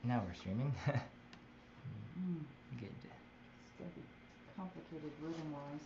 Now we're streaming. Good. It's going to be complicated rhythm-wise.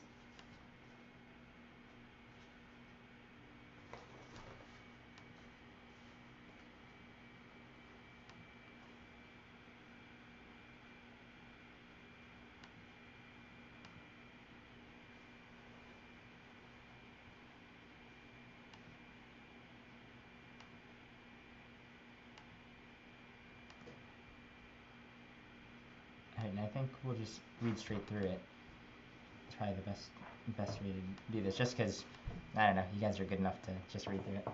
Alright, and I think we'll just read straight through it. Try the best way to do this, just because, I don't know, you guys are good enough to just read through it.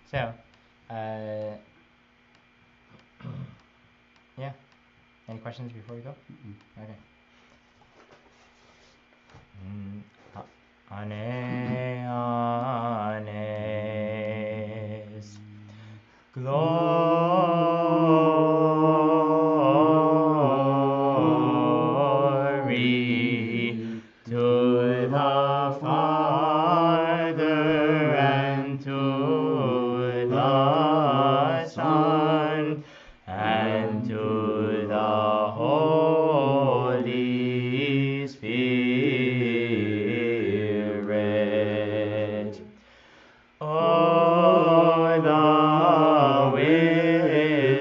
So, yeah. Any questions before we go? Okay. Ane, anes, glory to the Father and to the Son and to the Holy Spirit. Oh, the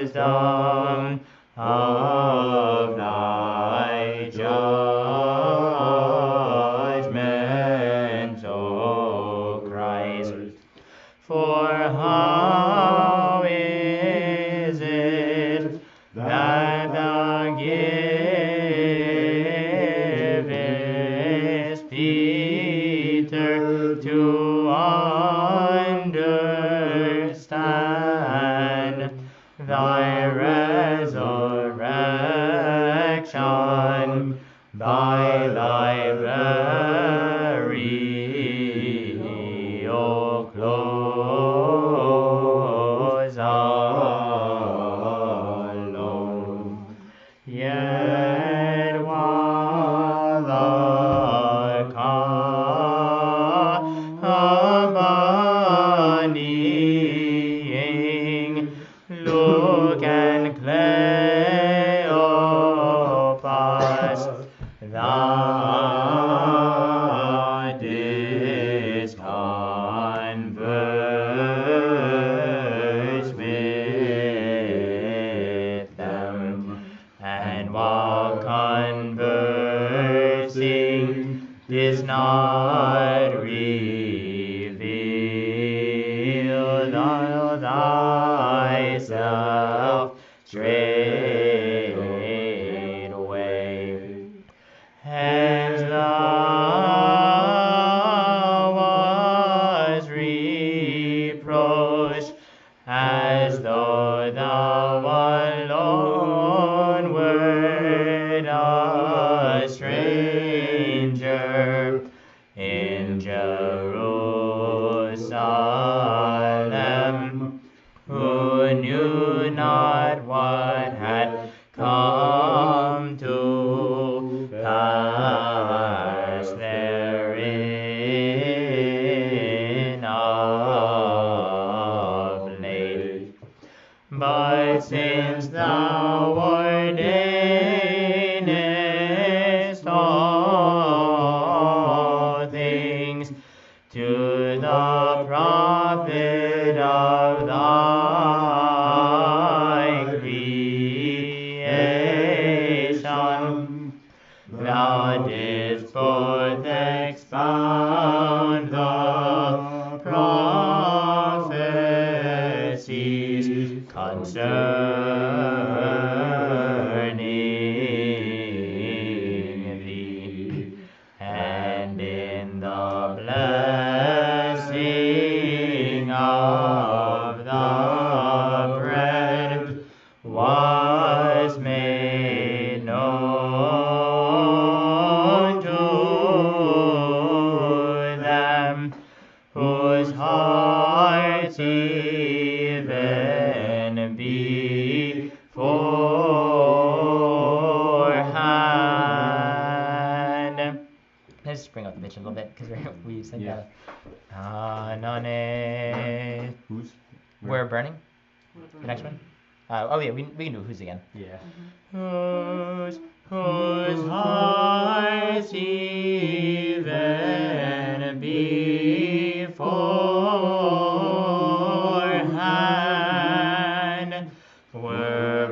wisdom of thy judgment, O Christ. For how is it that thou givest Peter to understand thy resurrection by thy burial close alone? Yet while the accompanying Luke and Cleopas, thou didst converse with them, and while conversing didst not reveal thyself straightway. Hence thou was reproached, as though thou alone wert a stranger in Jerusalem, who knew not what had come to pass therein of late. But since thou ordainest all things to the profit of thy creation, thou didst both expound the prophecies concerning thee, and in the blessing of the bread was made known to them, whose hearts even beforehand. Let's just bring up the pitch a little bit, because we said that. None. Who's? We're burning. The next one? Oh yeah, we can do who's again. Yeah. Whose hearts even beforehand were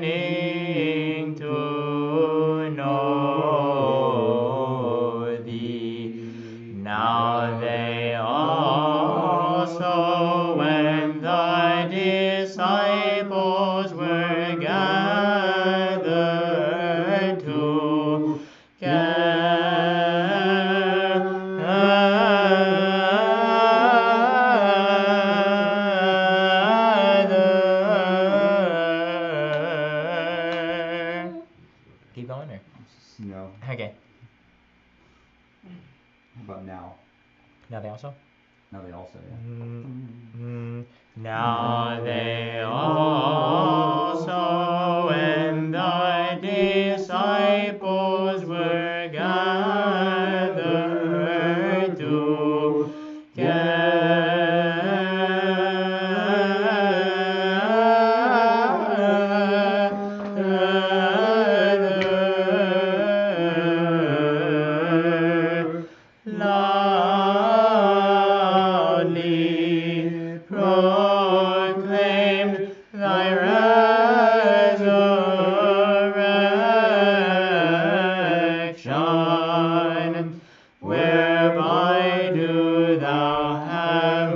burning to know thee. Now they also, when the disciples were gathered together. Keep going, or? No. Okay. How about now? Now they also? Now they also, yeah. Now they also, when the disciples were gathered together, loudly proclaimed thy resurrection, whereby do thou have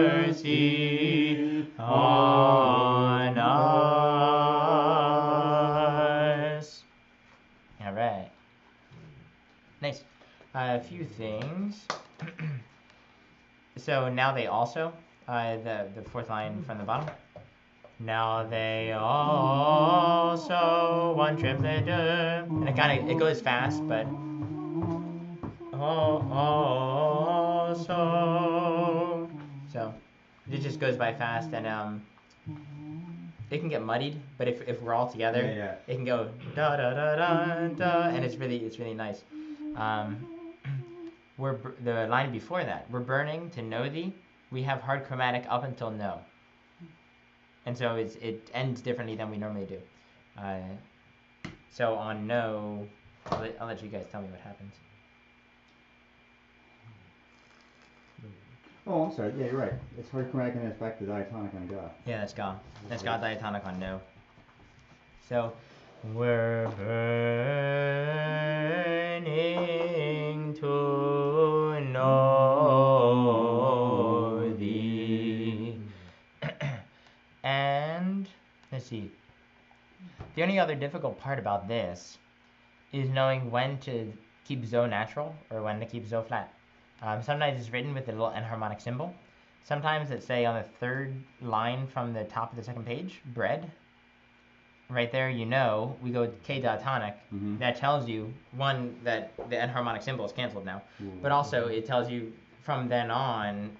mercy on us. All right. Nice. A few things. So now they also, the fourth line from the bottom. Now they also, one triplet, and it goes fast, but also, so it just goes by fast, and it can get muddied, but if we're all together, it can go da da da da da, and it's really nice. The line before that, we're burning to know thee. We have hard chromatic up until no, and so it ends differently than we normally do. So on no, I'll let you guys tell me what happens. Oh, I'm sorry. Yeah, you're right. It's hard chromatic and it's back to diatonic on ga. Yeah, that's ga. That's ga diatonic on no. So we're burning to know thee. And let's see. The only other difficult part about this is knowing when to keep zo natural or when to keep zo flat. Sometimes it's written with a little enharmonic symbol. Sometimes it's, say, on the third line from the top of the second page, bread. Right there, we go K diatonic. Mm-hmm. That tells you, one, that the enharmonic symbol is canceled now, but also it tells you from then on,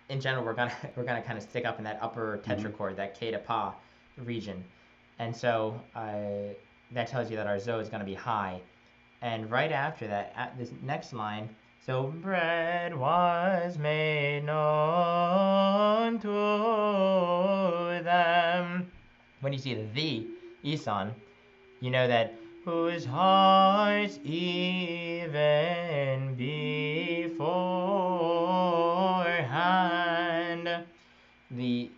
in general, we're gonna kind of stick up in that upper tetrachord, that K to pa region, and so that tells you that our zo is going to be high. And right after that, at this next line, so bread was made known to them. When you see the Isan, you know that whose hearts even beforehand. The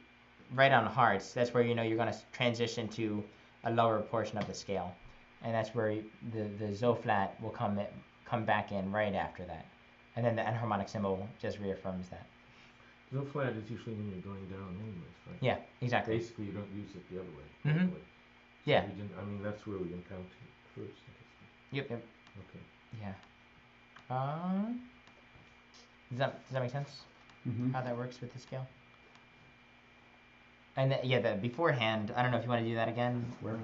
right on hearts, that's where you're going to transition to a lower portion of the scale. And that's where the zo flat will come back in right after that. And then the enharmonic symbol just reaffirms that. Zo flat is usually when you're going down anyways, right? Yeah, exactly. Basically, you don't use it the other way. Mm-hmm. So yeah. That's where we encounter it first. Yep. Okay. Yeah. Does that make sense? Mm-hmm. How that works with the scale? And the beforehand, I don't know if you want to do that again. Where?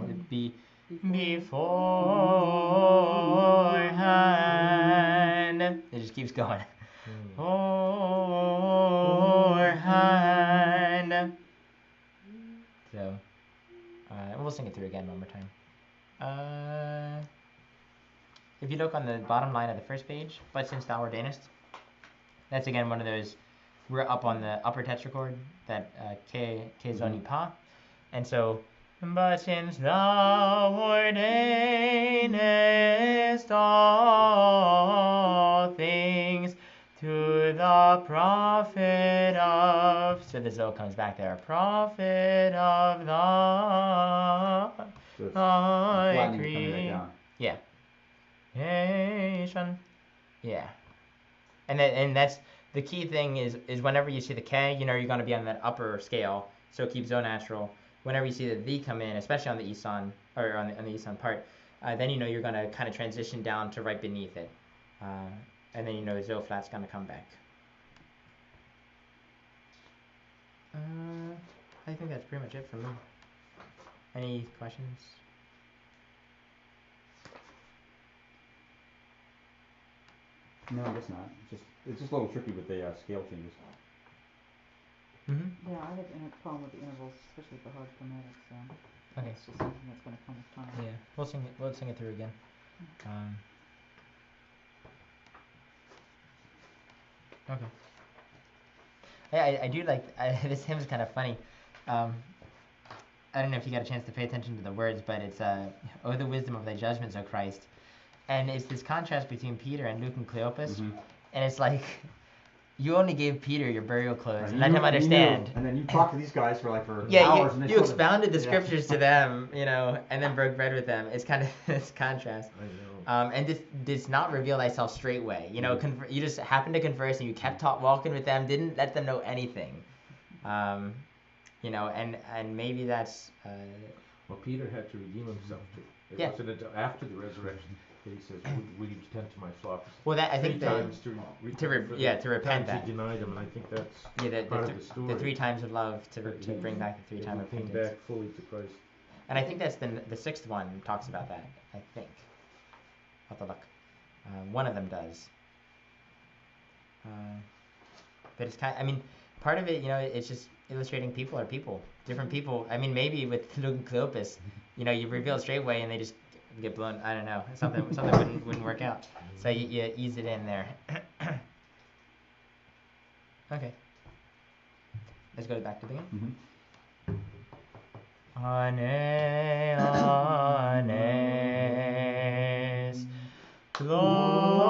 Beforehand. It just keeps going. Beforehand. So, we'll sing it through again one more time. If you look on the bottom line of the first page, but since thou ordainest, That's again one of those. We're up on the upper tetrachord, that K zoni pa, and so. But since thou ordainest all things to the profit of, so the Zo comes back there, profit of So it's thy flattening coming back down. Yeah. Nation. Yeah. And that's the key thing is whenever you see the K, you know you're going to be on that upper scale, so keep Zo natural. Whenever you see the V come in, especially on the Isan, or on the Isan part, then you know you're going to kind of transition down to right beneath it. And then you know Zo flat's going to come back. I think that's pretty much it for me. Any questions? No, I guess not. It's just a little tricky with the scale changes. Mm-hmm. Yeah, I have a problem with the intervals, especially with the hard chromatics, so Okay. it's just something that's going to come with time. Yeah, we'll sing it through again. Okay. Yeah, I do like this hymn is kind of funny. I don't know if you got a chance to pay attention to the words, but it's "Oh, the wisdom of thy judgments, O Christ," and it's this contrast between Peter and Luke and Cleopas, and it's like you only gave Peter your burial clothes and let him understand. And then you talked to these guys for hours. Yeah, and you expounded the scriptures to them, you know, and then broke bread with them. It's kind of this contrast. I know. And this not reveal thyself straightway. You know, you just happened to converse and you kept walking with them, didn't let them know anything. You know, and maybe that's. Well, Peter had to redeem himself too. It Yeah. wasn't until after the resurrection that he says, "Will you tend to my flock?" Well, that I think three times to repent that. He denied him, and I think that's part of the story. The 3 times of love to bring back the 3 times repentance. Came back fully to Christ. And I think that's the 6th one talks about that. I think. I'll have to look. One of them does. But it's kind. I mean, part of it, you know, it's just illustrating people are people, different people. I mean, maybe with Luke and Cleopas, you know, you reveal it straight away and they just get blown. I don't know. Something wouldn't work out. So you ease it in there. Okay. Let's go back to the beginning. Anes, glory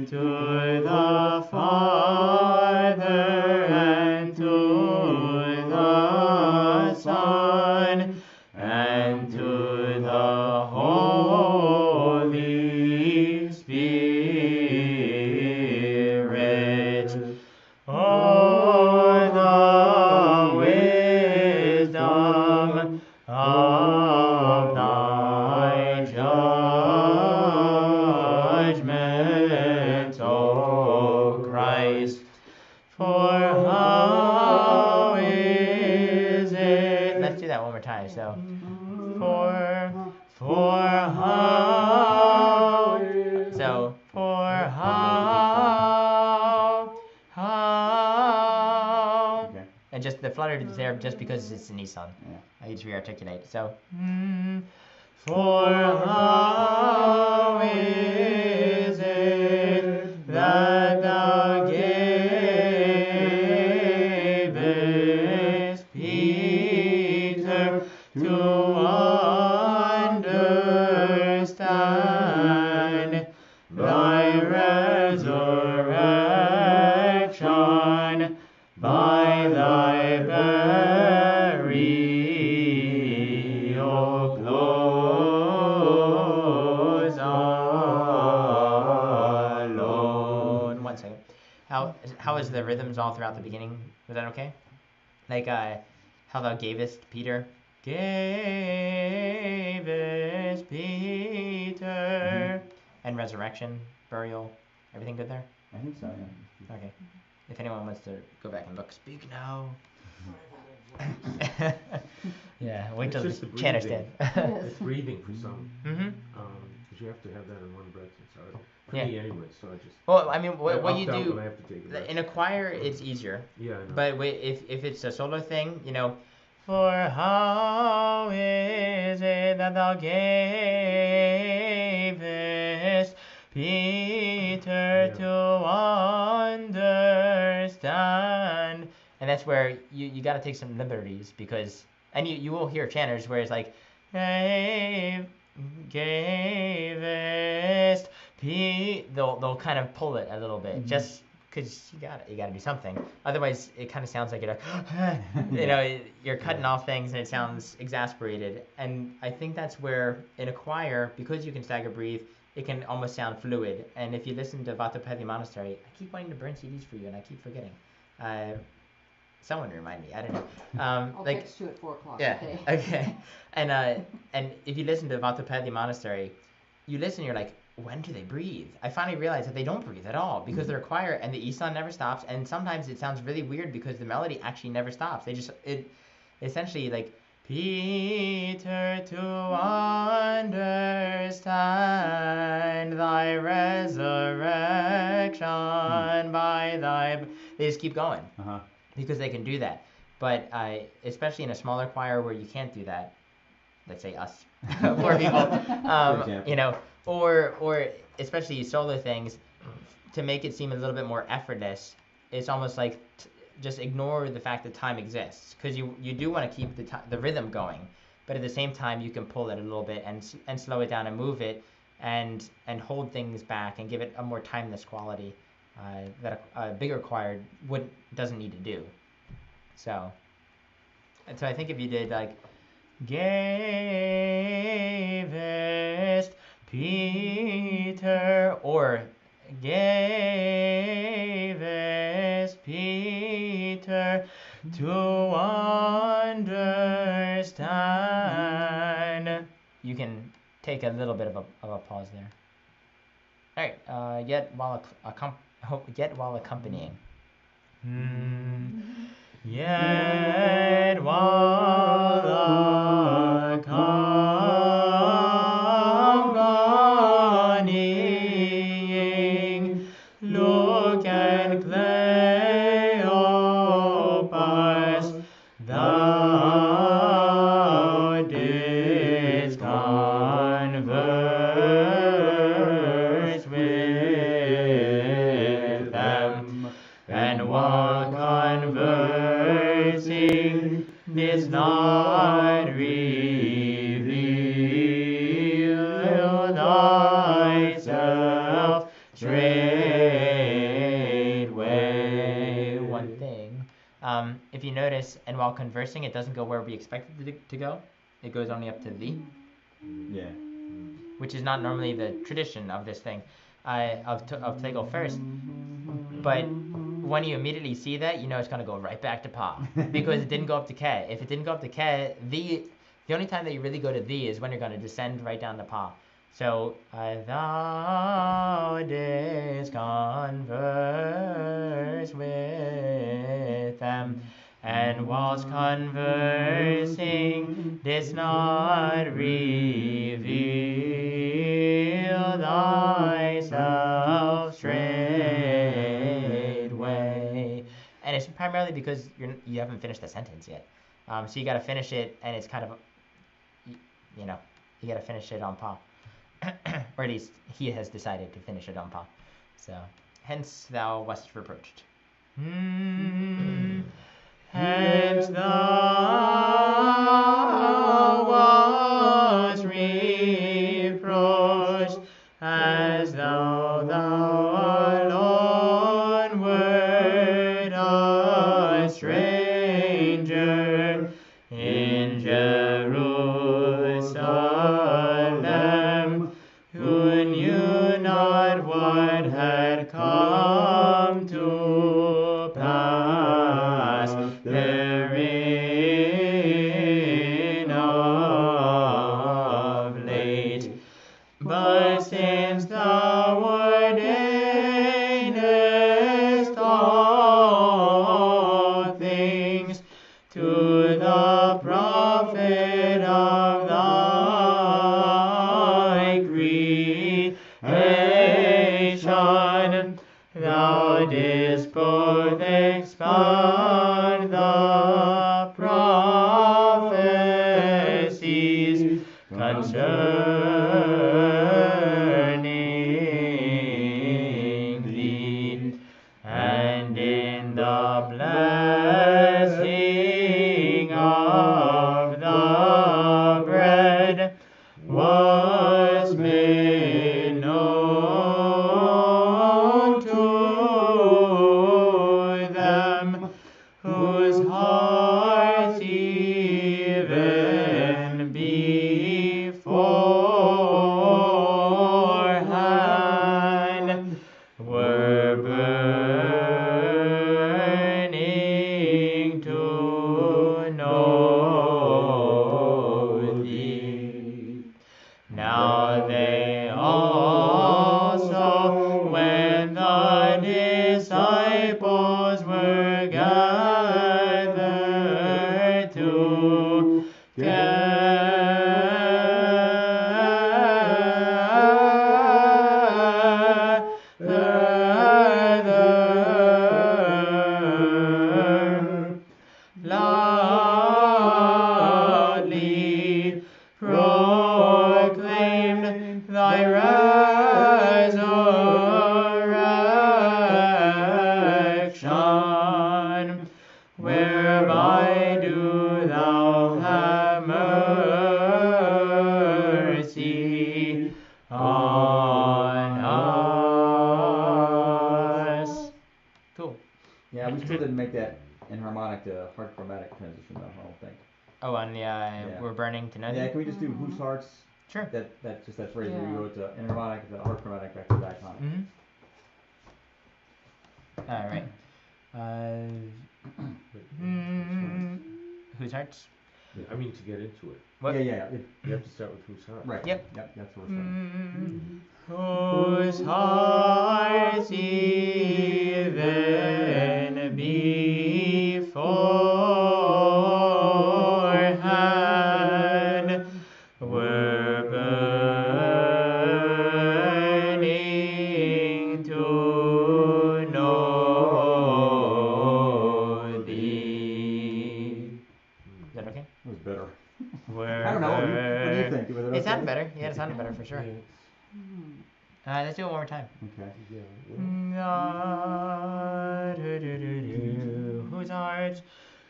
to the Father and to the Son and to the Holy Spirit. Oh, the wisdom of thy judgments, O Christ. For how is it? Let's do that one more time. So, for how. So, for how. Okay. And just the flutter is there just because it's in Nissan. Yeah. I need to re-articulate. So, for how is it that thou gavest Peter to understand thy resurrection by thy burial close alone. 1 second. How is the rhythms all throughout the beginning? Was that okay? Like how thou gavest Peter. Gavest Peter. And resurrection, burial, everything good there? I think so, yeah. Okay. If anyone wants to go back and look, speak now. Yeah, wait till It's the just the chanter's breathing. dead. It's breathing for some. Because you have to have that in one breath. It's hard. For me anyway, so I just... Well, I mean, what you down do, when I have to take a breath. in a choir, it's easier. Yeah, I know. But if it's a solo thing, you know, for how is it that thou gavest And that's where you got to take some liberties because, and you will hear chanters where it's like, gavest, they'll kind of pull it a little bit just because you got to do something. Otherwise, it kind of sounds like you're like, you're cutting off things and it sounds exasperated. And I think that's where in a choir, because you can stagger breathe, it can almost sound fluid. And if you listen to Vatapati Monastery, I keep wanting to burn CDs for you and I keep forgetting. Someone remind me. I don't know. I'll like, text you at 4 o'clock. yeah. Okay. Okay. And if you listen to Vatapati Monastery, you listen. You're like, when do they breathe? I finally realized that they don't breathe at all because they're a choir and the Isan never stops. And sometimes it sounds really weird because the melody actually never stops. It essentially like Peter to understand thy resurrection by thy. They just keep going. Because they can do that. But especially in a smaller choir where you can't do that, let's say us, poor people, or especially solo things, to make it seem a little bit more effortless, it's almost like just ignore the fact that time exists, because you do want to keep the rhythm going, but at the same time you can pull it a little bit and slow it down and move it and hold things back and give it a more timeless quality. That a bigger choir doesn't need to do. So I think if you did like gavest Peter or gavest Peter to understand, you can take a little bit of a pause there. All right, yet while accompanying. Yet while accompanying, look and Cleopas, thou didst converse with them, and while conversing didst not reveal thyself straightway. One thing, if you notice, and while conversing, it doesn't go where we expect it to go. It goes only up to thee. Yeah. Which is not normally the tradition of this thing, of Tegel first. But when you immediately see that, you know it's going to go right back to Pa. Because it didn't go up to Ke. If it didn't go up to Ke, the only time that you really go to thee is when you're going to descend right down to Pa. So, thou didst converse with them, and whilst conversing didst not reveal thyself straightway. And it's primarily because you haven't finished the sentence yet. So you got to finish it, and it's kind of, you got to finish it on Pa. Or at least he has decided to finish it on Pa. So, hence thou wast reproached. Hence thou wast reproached, as though thou alone wert a stranger in Jerusalem, who knew not what had come to pass therein of late. But since thou ordainest all things to the profit of thy creation, thou didst both expound the prophecies concerning saw they also when the disciples were gathered together, loudly proclaimed thy resurrection, whereby do thou have mercy on us. Cool. Yeah, we still didn't make that enharmonic to hard chromatic transition though, I don't think. Oh, on the we're burning to nothing? Yeah, can we just do whose hearts? Sure. That phrase where Yeah. you go to enharmonic, the hard chromatic back to diatonic. Alright. Whose hearts? I mean, to get into it, What? Yeah. you have to start with whose heart. Right. Yep. That's where we're starting. Whose hearts even beforehand were burning to know thee. Is that okay? It was better. Were I don't know. What do you think? Was It sounded better. Yeah, it sounded better for sure. Yeah. Let's do it one more time. Okay.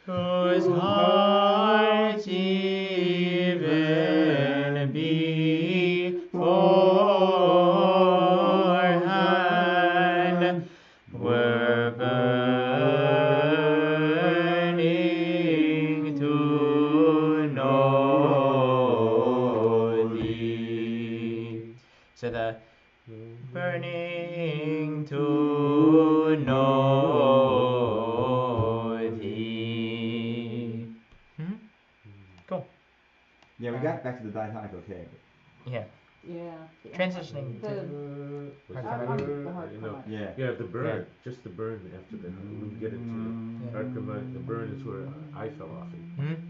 Whose hearts even beforehand were burning to know thee. So the burning to know thee. Cool. Yeah, we got back to the diatonic okay. Yeah. Yeah. Transitioning The- to Hard hard the chromatic. hard You know, chromatic. Yeah. yeah, the burn, just the burn after the, when we get into the hard chromatic, the burn is where I fell off it,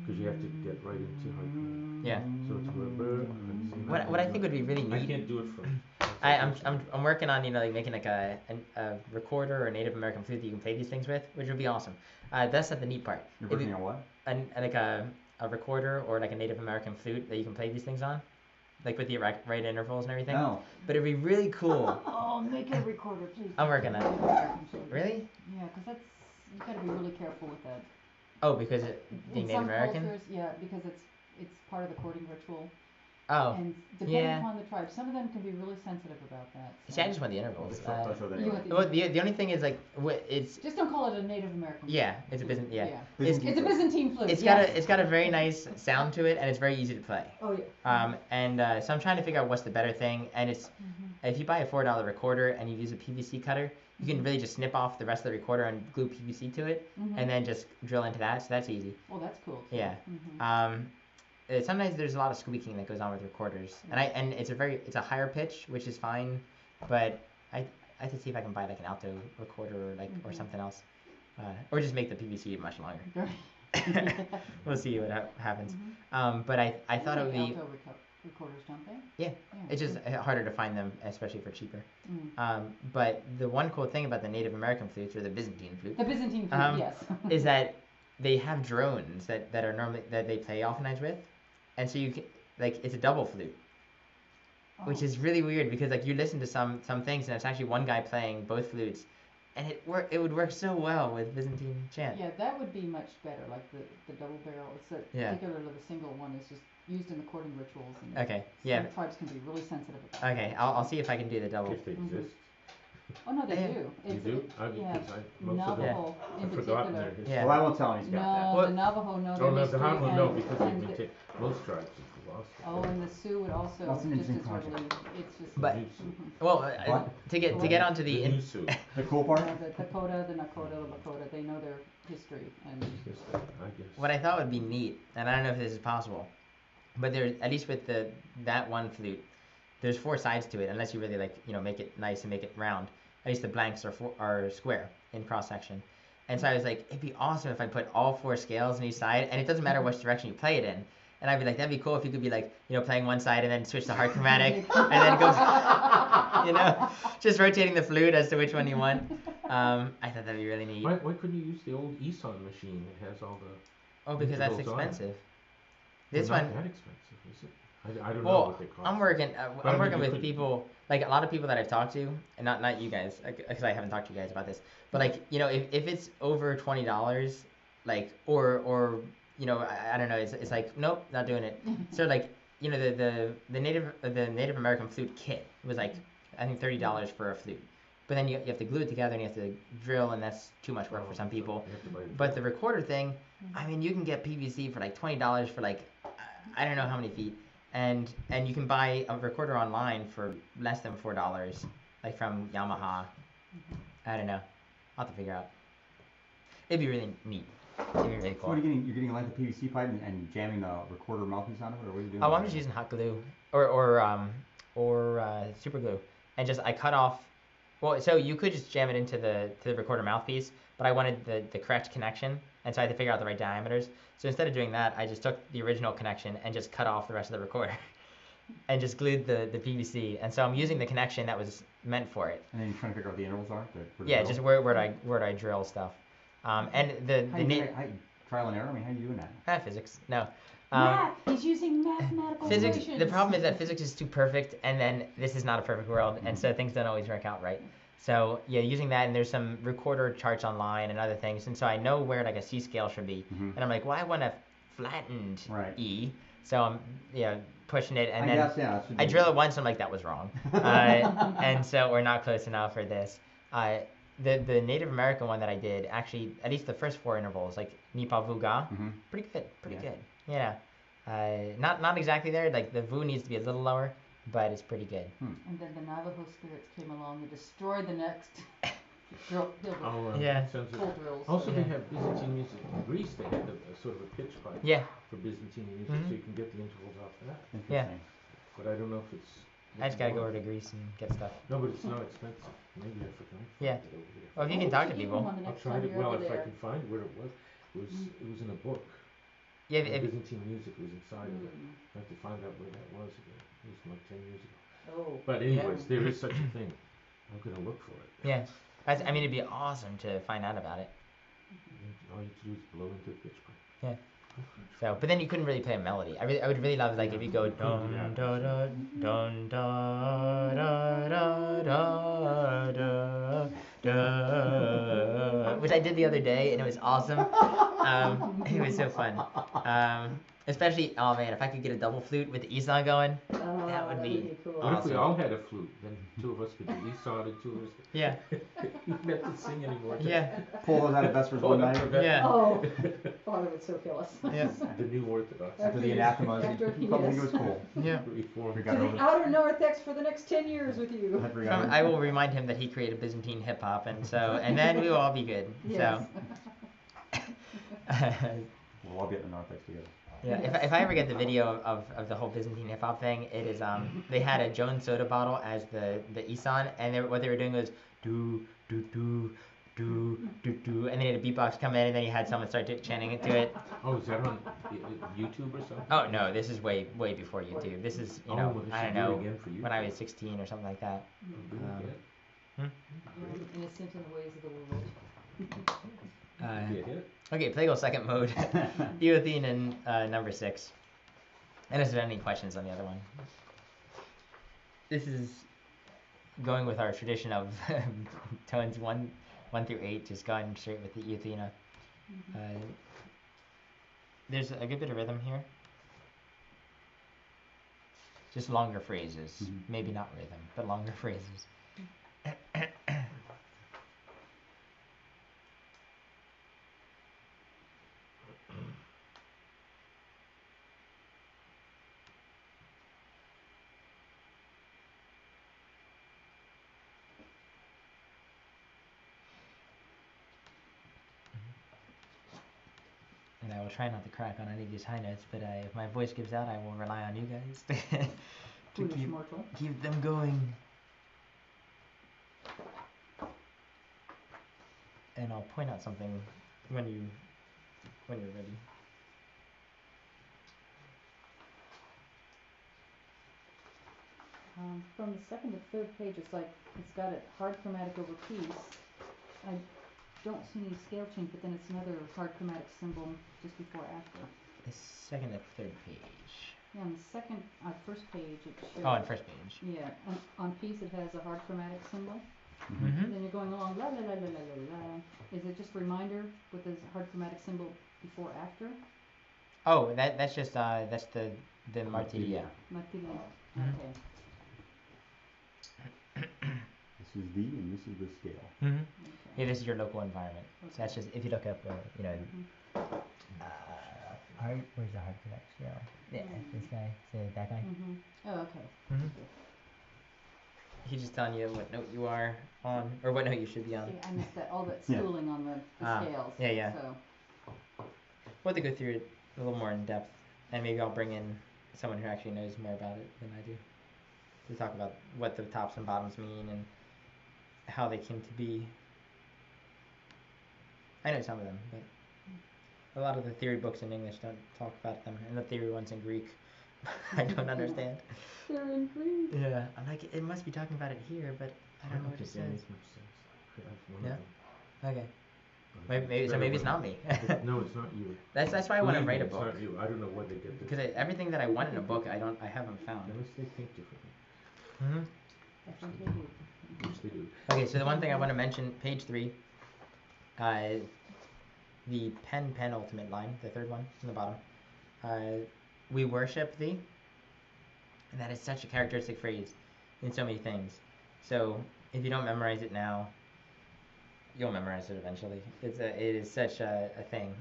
because you have to get right into hard chromatic. Yeah. So it's where burn. What I think would be really I neat. can't do it from. I'm working on like making like a recorder or a Native American flute that you can play these things with, which would be awesome. That's not the neat part. You're If working you- on what? like a recorder or like a Native American flute that you can play these things on, like with the right intervals and everything. No. But it'd be really cool. Oh, make a recorder, please. I'm working on it. it. Really? Yeah, because that's, you gotta be really careful with that. Oh, because it being In Native some American. cultures, yeah, because it's part of the courting ritual. Oh, And depending yeah. upon the tribe, some of them can be really sensitive about that. see, I just want the intervals. Don't show that You anyway. want Well, the only thing is like it's Just don't call it a Native American. yeah, it's a Byzantine. Yeah, Byzantine It's a Byzantine flute. it's yes. got a very nice sound to it and it's very easy to play. Oh yeah. And so I'm trying to figure out what's the better thing. And it's if you buy a $4 recorder and you use a PVC cutter, you can really just snip off the rest of the recorder and glue PVC to it, and then just drill into that. So that's easy. Well, that's cool. Too. Yeah. Sometimes there's a lot of squeaking that goes on with recorders, and it's a higher pitch, which is fine, but I have to see if I can buy like an alto recorder or or something else, or just make the PVC much longer. We'll see what happens. But I thought it would be Alto recorders, don't they? yeah. It's just harder to find them, especially for cheaper. But the one cool thing about the Native American flutes or the Byzantine flute The Byzantine flute, yes. is that they have drones that are normally that they play oftentimes with, and so you can it's a double flute, which is really weird because you listen to some things and it's actually one guy playing both flutes, and it would work so well with Byzantine chant. Yeah, that would be much better. Like the double barrel. It's particularly the single one is just used in the courting rituals. And Okay. Yeah. some tribes can be really sensitive about that. Okay. I'll see if I can do the double. If they exist. Oh no, they Yeah. do. You do? Yeah. Most of them, Navajo in I've forgotten particular. their history. Yeah. Well, I won't tell him he's got that. No, What? the Navajo know Oh, their no, history. the Navajo, no, and- because and they the- take, most tribes have lost it. Oh, and the Sioux would also That's an just interesting as project. readily. It's just. But- New Sioux. Well, What? to get onto The the new Sioux. The cool part? The Dakota, the Nakota, the Lakota, they know their history and. Yes, I guess. what I thought would be neat, and I don't know if this is possible, but there's at least with that one flute, there's 4 sides to it unless you really like make it nice and make it round. At least the blanks are square in cross section. And so I was like, it'd be awesome if I put all 4 scales on each side, and it doesn't matter which direction you play it in. And I'd be like, that'd be cool if you could be like, playing one side and then switch to hard chromatic, and then go, just rotating the flute as to which one you want. I thought that'd be really neat. Why couldn't you use the old ESON machine that has all the... Oh, because that's intervals on it? expensive. This Not one. that expensive, is it? I don't know Well, what they cost. I'm working But I mean, you with could- people, like a lot of people that I've talked to, and not you guys, because I haven't talked to you guys about this. But like, if it's over $20, like, or I don't know, it's like, nope, not doing it. So like, the Native American flute kit was like, I think $30 for a flute. But then you have to glue it together and you have to drill, and that's too much work for some people. You have to buy it. But the recorder thing, I mean, you can get PVC for like $20 for like, I don't know how many feet. And you can buy a recorder online for less than $4, like from Yamaha. I don't know. I'll have to figure out. It'd be really neat. It'd be really So cool. what are you getting? You're getting a length of PVC pipe and jamming the recorder mouthpiece onto it, or what are you doing? Oh, I'm just using hot glue or super glue, and just I cut off. Well, so you could just jam it into the recorder mouthpiece, but I wanted the correct connection, and so I had to figure out the right diameters. So instead of doing that, I just took the original connection and just cut off the rest of the recorder, and just glued the PVC. And so I'm using the connection that was meant for it. And then you're trying to figure out what the intervals are. Yeah, just where do I drill stuff. And the trial and error. I mean, how are you doing that? physics. No. Math. He's using mathematical Physics. equations. The problem is that physics is too perfect, and then this is not a perfect world, and so things don't always work out right. So yeah, using that, and there's some recorder charts online and other things, and so I know where like a C scale should be, and I'm like, well, I want a flattened E, so I'm pushing it, and I drill it once, and I'm like, that was wrong, and so we're not close enough for this. The Native American one that I did, actually, at least the first 4 intervals, like Nipa Vuga, pretty good. Yeah. Not exactly there. Like the Vu needs to be a little lower, but it's pretty good. And then the Navajo spirits came along and destroyed the next drill. Yeah. Full drills. Also, they have Byzantine music in Greece. They had a sort of a pitch pipe for Byzantine music, so you can get the intervals off of that. Yeah. But I don't know if it's... I just gotta go over to Greece and get stuff. No, but it's not expensive. Maybe I forgot. Yeah. Well, if you can talk to people. I'll try to. Well, if I can find where it was. It was in a book. Yeah. Byzantine music was inside of it. I have to find out where that was again. It was like 10 years ago. Oh. But anyways, there is such a thing. I'm gonna look for it. Yeah. I mean, it'd be awesome to find out about it. All you have to do is blow into a pitch pipe. Yeah. So, but then you couldn't really play a melody. I would really love, like, if you go dun da da dun da da da da da da, which I did the other day, and it was awesome. It was so fun. Especially, oh man, if I could get a double flute with the ESON going, that would be cool. What if we awesome. all had a flute? Then 2 of us could do ESON and 2 of us could... Yeah. You don't have to sing anymore. Yeah. Pull those out of Vespers one night. Yeah. Oh, Father would so kill us. Yeah. The new Orthodox. After the anathemas, After you probably yes. think it was cool. Yeah. Reform. We To got the over. outer narthex for the next 10 years with you. I will remind him that he created Byzantine hip hop, and then we will all be good. Yes. So. We'll all be at the narthex together. Yeah, if I ever get the video of the whole Byzantine hip hop thing, it is they had a Jones soda bottle as the ESON, and what they were doing was do do do do do do, and then you had a beatbox come in, and then you had someone start chanting into it. Oh, is that on YouTube or something? Oh no, this is way before YouTube. This is Oh, I they don't should do it know, again for you. when I was 16 or something like that. Innocent in the ways of the world. Get it? Okay, play go second mode. Eothene and number 6. Unless there are any questions on the other one. This is going with our tradition of tones 1 through 8, just going straight with the Eothena. There's a good bit of rhythm here. Just longer phrases. Maybe not rhythm, but longer phrases. And I will try not to crack on any of these high notes, but if my voice gives out, I will rely on you guys. foolish mortal. keep them going. And I'll point out something when you're ready. From the second to third page, it's got it hard chromatic over piece. I don't see any scale change, but then it's another hard chromatic symbol just before after. The second to third page. Yeah, on the first page it shows. Oh, on first page. Yeah, on piece it has a hard chromatic symbol. Mm-hmm. Then you're going along la la la la la la la. Is it just a reminder with this hard chromatic symbol before after? Oh, that's just that's the martiria. Martiria. Mhm. Okay. This is the and this is the scale. Mm-hmm. Okay. Yeah, this is your local environment. So that's just if you look up, where's the hard chromatic scale? Yeah, this guy. So that guy. Oh, okay. He's just telling you what note you are on, or what note you should be on. See, I missed all that schooling on the scales. Yeah. So. We'll have to go through it a little more in depth, and maybe I'll bring in someone who actually knows more about it than I do, to talk about what the tops and bottoms mean and how they came to be. I know some of them, but a lot of the theory books in English don't talk about them, and the theory ones in Greek I don't understand. They're in Greek. Yeah, I'm like, it must be talking about it here, but I don't know what it think that says. makes much sense. I've one of Yeah. them. Okay. But Maybe it's not me. No, it's not you. That's why I want to Believe write a me, book. It's not you. I don't know what they get this. Because everything that I want in a book, I haven't found. Unless they think differently. Mm-hmm. I think they do. Which they do. Okay, so the one thing I want to mention, page 3, the penultimate line, the third one from the bottom. We worship thee. And that is such a characteristic phrase in so many things. So if you don't memorize it now, you'll memorize it eventually. It is such a thing.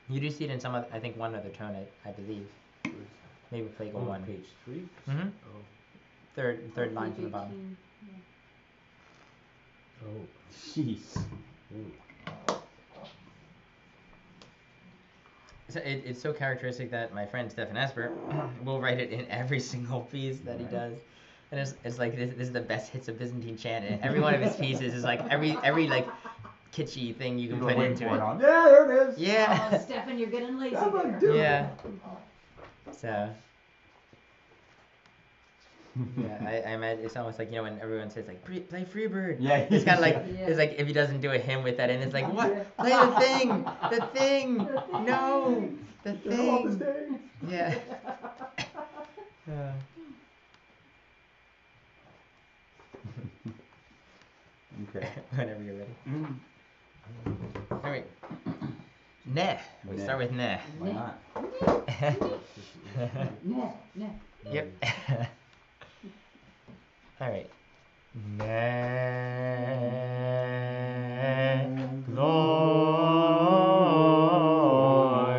You do see it in some other, I think one other tone, I believe. Maybe Plagal 1. Page 3? Mm-hmm. Oh. Third line from the bottom. 18, yeah. Oh. Jeez. Ooh. So it's so characteristic that my friend Stefan Esper will write it in every single piece that he does. And it's like this is the best hits of Byzantine chant, and every one of his pieces is like every like kitschy thing you can put into it. Yeah, there it is. Yeah. Oh, Stefan, you're getting lazy there. Yeah. So. Yeah, I imagine it's almost like, when everyone says like play Freebird. Yeah. It's kind of like Yeah. it's like if he doesn't do a hymn with that, and it's like what? Play the thing, no, the thing. Yeah. Okay. Whenever you're ready. All right. Nah. We start with nah. Why not? Nah, nah. Yep. All right. Nah.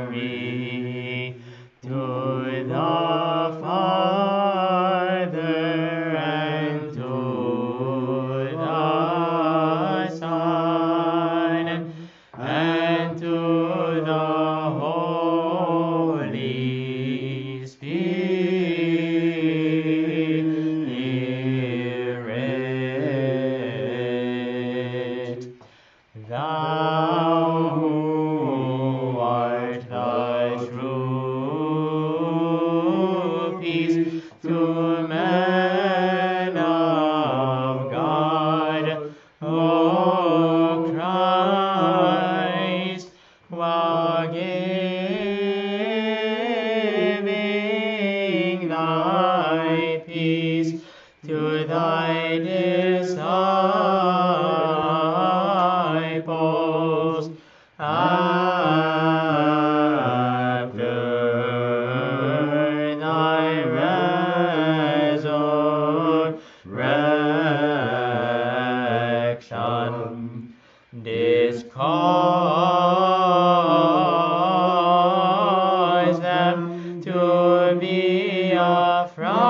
Glory to the Father and to the Son and to the Holy Spirit. Thou who art the true peace to men of God, O Christ, while giving thy peace to thy disciples after thy resurrection, cause them to be affrighted,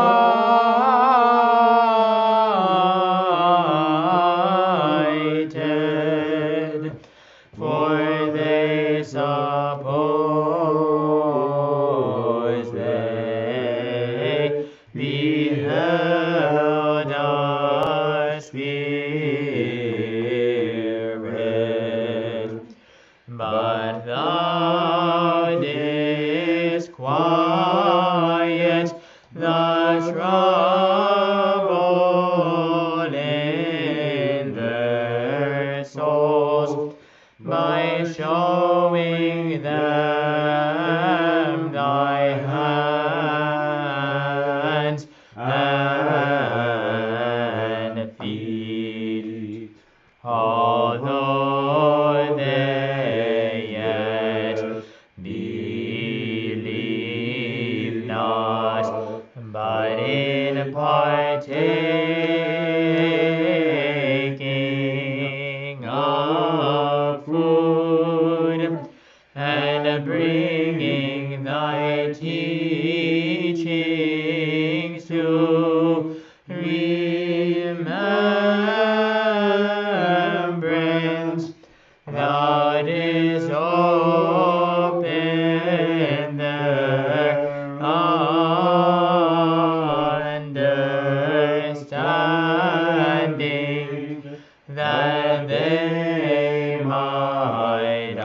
for they suppose they beheld our spirit, but thou didst quiet the trouble in their souls by showing them thy hands and feet. Although they yet believe not, but in partaking of food and bringing thy teachings to remembrance, thou didst open their understanding, that they might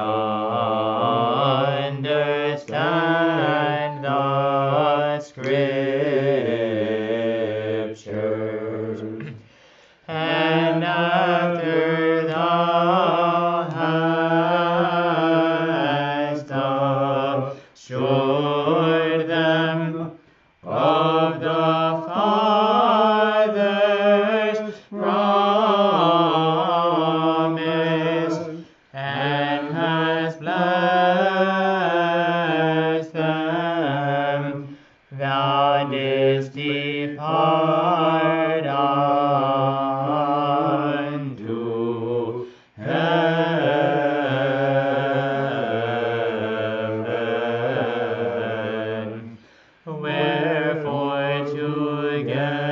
understand the scriptures. And after thou hast assured them of the Father's promise, and hast blessed them, thou didst depart unto heaven. Wherefore together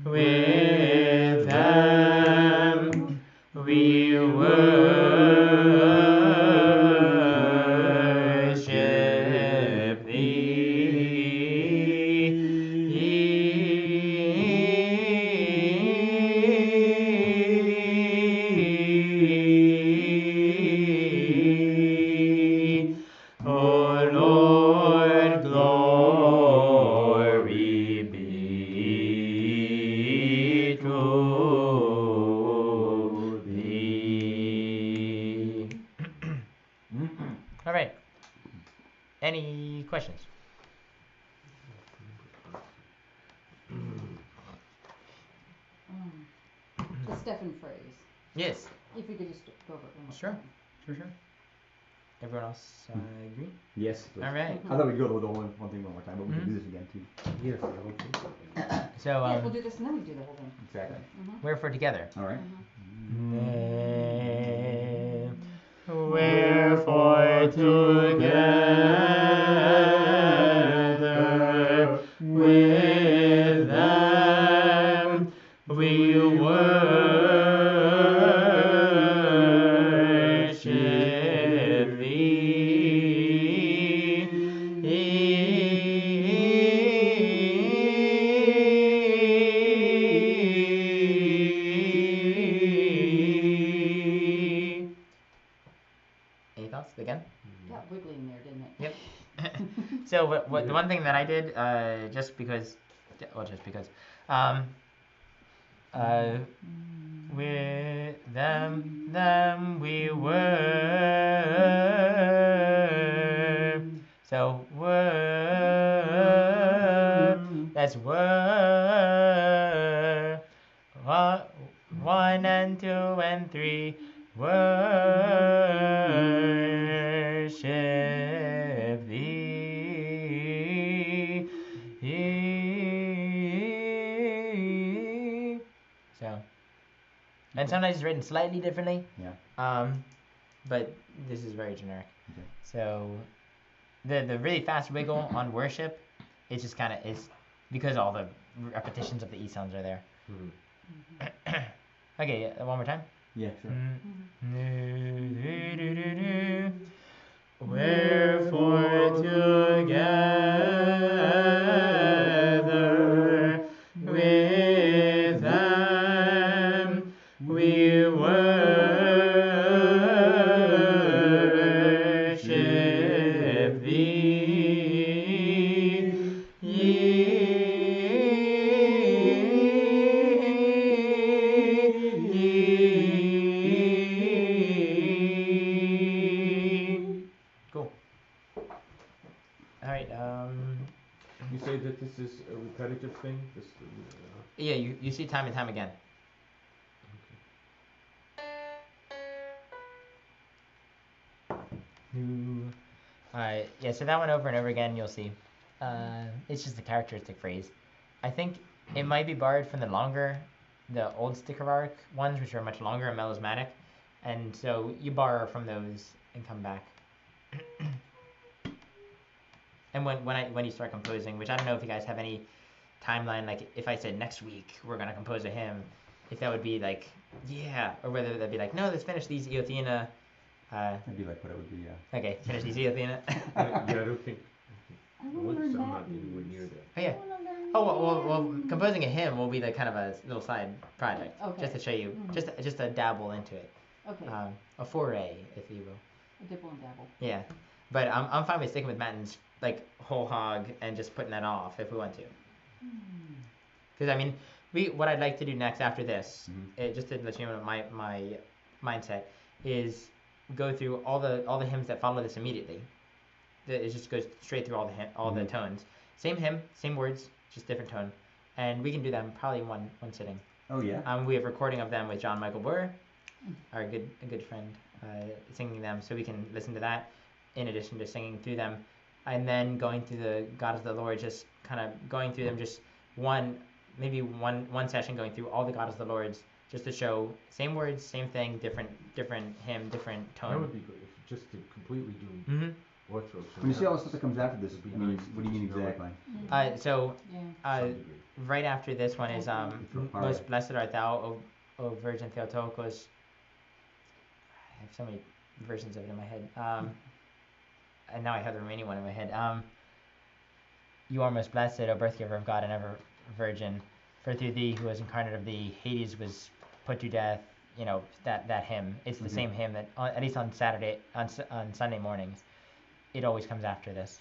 with them we worship thee. O Lord, glory be to thee. All right. Any questions? The Stephen phrase. Yes. If we could just go over it one more Sure. time. Sure. Everyone else agree? Yes. Please. All right. I thought we'd go over the one thing one more time, but we can do this again too. Yes, I would think so. So, Yeah, we'll do this and then we do the whole thing. Exactly. wherefore together. All right. Wherefore together with them we worship thee. Any thoughts again? Got wiggly in there, didn't it? Yep. So what the one thing that I did, just because, with them we were. So were, that's were. One and two and three, worship thee. So, and sometimes it's written slightly differently. Yeah. But this is very generic. Okay. So, the really fast wiggle on worship, it's just kind of is because all the repetitions of the E sounds are there. Okay, one more time. Yeah, sure. Wherefore together with them we worship thee. Cool. All right. You say that this is a repetitive thing? Yeah, you see time and time again. Yeah, so that one over and over again you'll see. It's just a characteristic phrase. I think it might be borrowed from the old stick of arc ones, which are much longer and melismatic, and so you borrow from those and come back. And when you start composing, which I don't know if you guys have any timeline, like if I said next week we're gonna compose a hymn, if that would be like yeah, or whether that'd be like no, let's finish these Eothena. That'd be like what it would be, yeah. Okay, finish these Eothena. Yeah, I don't think. I wanna learn I'm not Matins. anywhere near that. Oh yeah. Oh well, composing a hymn will be like kind of a little side project, Okay. just to show you, just to dabble into it, Okay, a foray, if you will. a dibble and dabble. Yeah, but I'm fine with sticking with Matins like whole hog and just putting that off if we want to. Because I mean, what I'd like to do next after this, just to let you know my mindset is go through all the hymns that follow this immediately. It just goes straight through all the tones. Same hymn, same words, just different tone, and we can do them probably in one sitting. Oh yeah. We have recording of them with John Michael Boer, our good friend, singing them, so we can listen to that in addition to singing through them, and then going through the God of the Lord, just kind of going through them, just one session going through all the God of the Lords, just to show same words, same thing, different hymn, different tone. That would be good, if just to completely do orthros. When you see all the stuff that comes after this, It'd be I mean, nice what do you mean to know it. exactly? So Yeah. right after this one is From most blessed art thou, O Virgin Theotokos. I have so many versions of it in my head. And now I have the remaining one in my head. You are most blessed, O birth giver of God and ever Virgin, for through thee who was incarnate of thee, Hades was put to death. You know that hymn. It's the same hymn that at least on Sunday mornings, it always comes after this,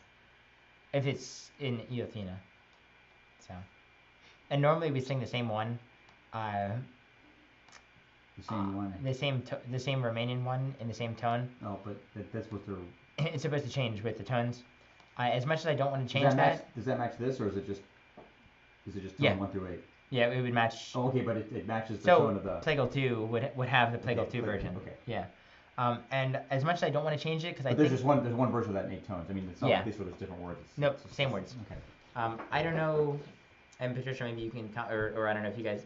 if it's in Eothena. So, and normally we sing the same one. The same one. The same Romanian one in the same tone. Oh, but that's what they're. It's supposed to change with the tones. As much as I don't want to change Does that match this, or is it just tone Yeah. 1 through 8? Yeah, it would match. Oh, okay, but it matches the So tone of the. Plagal 2 would have the Plagal 2 version. Okay. Yeah. And as much as I don't want to change it, because I But there's think just one version of that in 8 tones. I mean, it's not Yeah. like this where there's different words. Nope, same words. Okay. I don't know, and Patricia, maybe you can, or I don't know if you guys,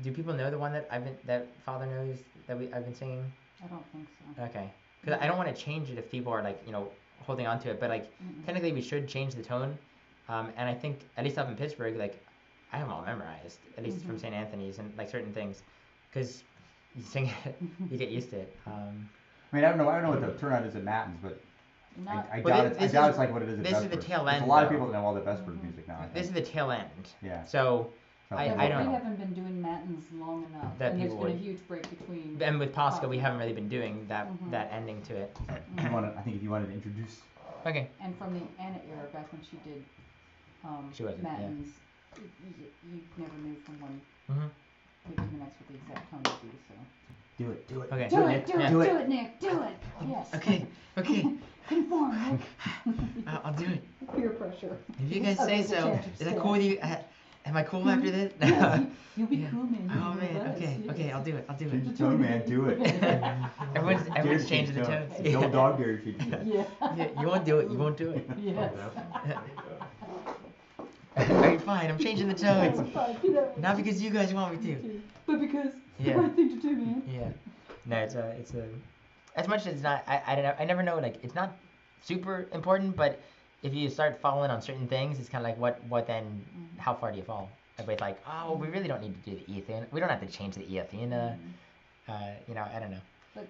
do people know the one that Father knows that I've been singing? I don't think so. Okay, because I don't want to change it if people are like holding on to it, but like technically we should change the tone, and I think at least up in Pittsburgh, like I have them all memorized, at least from St. Anthony's and like certain things, because you sing it, you get used to it. I mean, I don't know what the turnout is at Matins, but Not, I Well, doubt this it's is- like what it is at this is Vespers. the tail There's end, a lot of though. people that know all the Vespers music now. I This is think. the tail end. Yeah. So, So- I yeah, don't we know. haven't been doing Matins long enough, That and there's people been a would- huge break between. and with Posca, we haven't really been doing that ending to it. I think if you wanted to introduce. Okay. And from the Anna era, back when she did She wasn't, yeah. Matins, you never knew from one Mhm. week to the next what the exact tone would be. So Do it. Okay. do Nick. it, do it, Yeah. do it, Nick, do it. Yes. Okay. Conform, Nick. I'll do it. Peer pressure. If you guys That say was the so. chant Is that of cool with stairs. you? Am I cool after this? Yes, you'll be Yeah. cool, man. Oh You'll be man. buzz, Okay. yes. Okay. I'll do it. I'll do Change it. the tone, man. Do it. Everyone's Dare changing the change tones. The old dog dare change the tone. Yeah. Yeah, you won't do it. You won't do it. Yes. Alright, fine. I'm changing the tones. Fine, you know. Not because you guys want me to. But because Yeah. the right thing to do, man. Yeah. No, it's a. As much as it's not, I don't know. I never know. Like, it's not super important, but if you start falling on certain things, it's kind of like what then? How far do you fall? Everybody's like, oh, we really don't need to do the Eothena. We don't have to change the Eothena. I don't know. But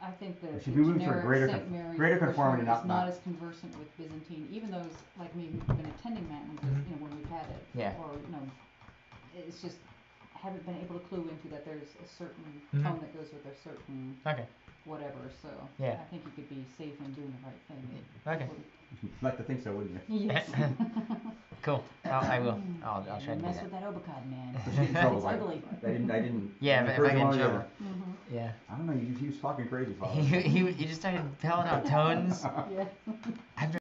I think We that should the be moving for a generic greater St. Mary's greater First conformity, Order is not not as conversant with Byzantine, even those like me who've been attending Matins, you know, when we've had it, Yeah. or you know, it's just haven't been able to clue into that there's a certain Mhm. tone that goes with a certain Okay. whatever. So Yeah. I think you could be safe in doing the right thing. Okay. You'd like to think so, wouldn't you? Yes. Cool. I will. I'll Yeah, try to do mess that. with that Obicod, man. Just get in trouble. It's ugly. I didn't. Yeah, if I encourage get in one or the trouble. other. Mm-hmm. Yeah. I don't know. He was talking crazy, Father. He just started pelling out tones. Yeah. I've